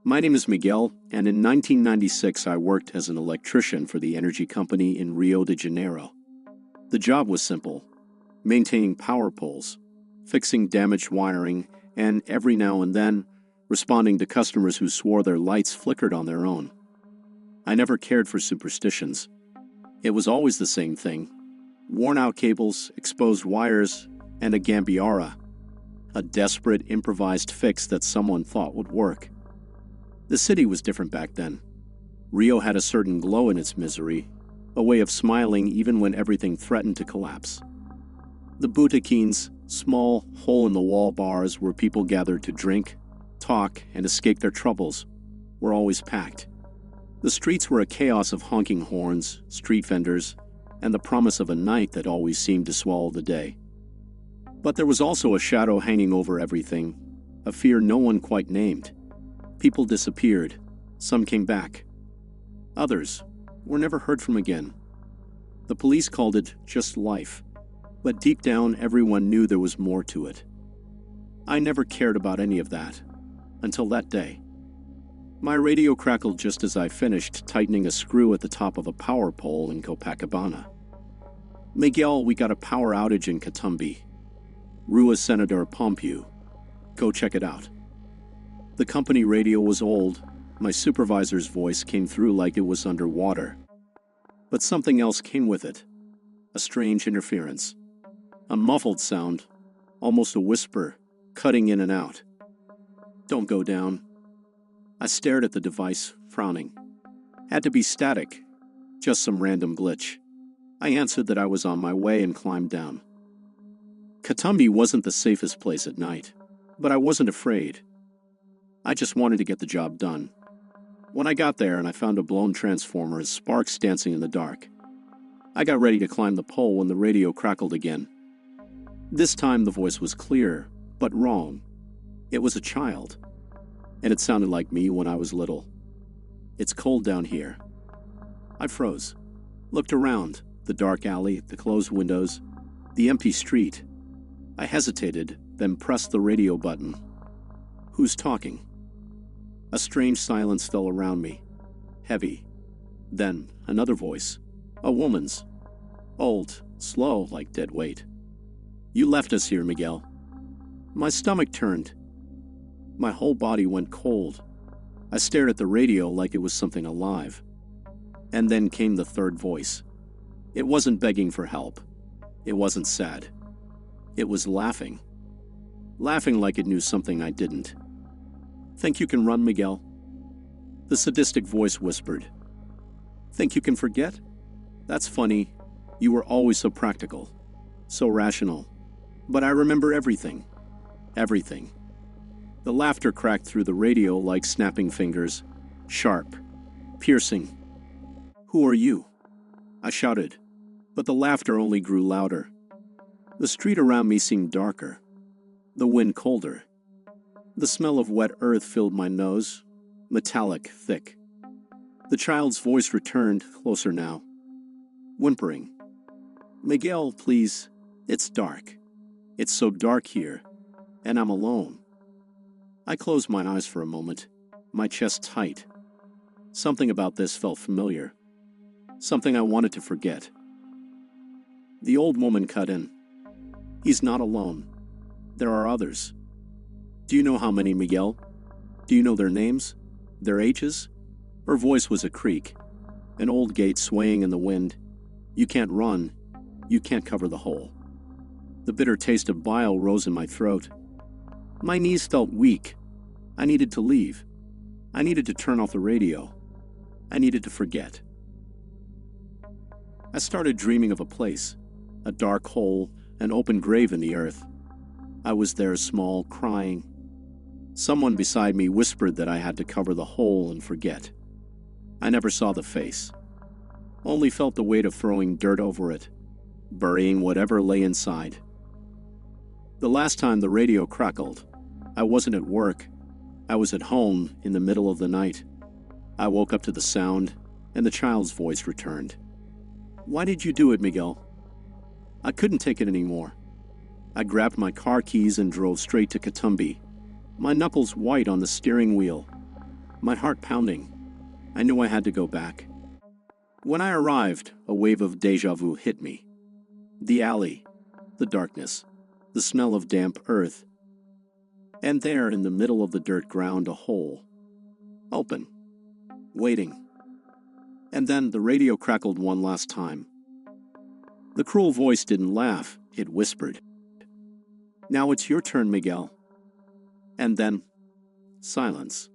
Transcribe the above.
My name is Miguel, and in 1996 I worked as an electrician for the energy company in Rio de Janeiro. The job was simple: maintaining power poles, fixing damaged wiring, and every now and then, responding to customers who swore their lights flickered on their own. I never cared for superstitions. It was always the same thing: worn-out cables, exposed wires, and a gambiarra, a desperate, improvised fix that someone thought would work. The city was different back then. Rio had a certain glow in its misery, a way of smiling even when everything threatened to collapse. The boutiquines, small, hole-in-the-wall bars where people gathered to drink, talk, and escape their troubles, were always packed. The streets were a chaos of honking horns, street vendors, and the promise of a night that always seemed to swallow the day. But there was also a shadow hanging over everything, a fear no one quite named. People disappeared. Some came back. Others were never heard from again. The police called it just life, but deep down everyone knew there was more to it. I never cared about any of that, until that day. My radio crackled just as I finished tightening a screw at the top of a power pole in Copacabana. "Miguel, we got a power outage in Katumbi. Rua Senator Pompeu. Go check it out." The company radio was old. My supervisor's voice came through like it was underwater. But something else came with it. A strange interference. A muffled sound, almost a whisper, cutting in and out. "Don't go down." I stared at the device, frowning. Had to be static, just some random glitch. I answered that I was on my way and climbed down. Katumbi wasn't the safest place at night, but I wasn't afraid. I just wanted to get the job done. When I got there and I found a blown transformer and sparks dancing in the dark, I got ready to climb the pole when the radio crackled again. This time the voice was clear, but wrong. It was a child, and it sounded like me when I was little. "It's cold down here." I froze, looked around, the dark alley, the closed windows, the empty street. I hesitated, then pressed the radio button. "Who's talking?" A strange silence fell around me, heavy. Then another voice, a woman's, old, slow, like dead weight. "You left us here, Miguel." My stomach turned. My whole body went cold. I stared at the radio like it was something alive. And then came the third voice. It wasn't begging for help. It wasn't sad. It was laughing. Laughing like it knew something I didn't. "Think you can run, Miguel?" The sadistic voice whispered. "Think you can forget? That's funny. You were always so practical, so rational. But I remember everything. Everything." The laughter cracked through the radio like snapping fingers, sharp, piercing. "Who are you?" I shouted, but the laughter only grew louder. The street around me seemed darker, the wind colder. The smell of wet earth filled my nose, metallic, thick. The child's voice returned, closer now, whimpering. "Miguel, please, it's dark. It's so dark here, and I'm alone." I closed my eyes for a moment, my chest tight. Something about this felt familiar, something I wanted to forget. The old woman cut in. "He's not alone. There are others. Do you know how many, Miguel? Do you know their names? Their ages?" Her voice was a creak, an old gate swaying in the wind. "You can't run. You can't cover the hole." The bitter taste of bile rose in my throat. My knees felt weak. I needed to leave. I needed to turn off the radio. I needed to forget. I started dreaming of a place, a dark hole, an open grave in the earth. I was there, small, crying. Someone beside me whispered that I had to cover the hole and forget. I never saw the face, only felt the weight of throwing dirt over it, burying whatever lay inside. The last time the radio crackled, I wasn't at work. I was at home in the middle of the night. I woke up to the sound, and the child's voice returned. "Why did you do it, Miguel?" I couldn't take it anymore. I grabbed my car keys and drove straight to Katumbi, my knuckles white on the steering wheel, my heart pounding. I knew I had to go back. When I arrived, a wave of déjà vu hit me. The alley, the darkness, the smell of damp earth, and there in the middle of the dirt ground a hole. Open. Waiting. And then the radio crackled one last time. The cruel voice didn't laugh, it whispered. Now it's your turn, Miguel. And then, silence.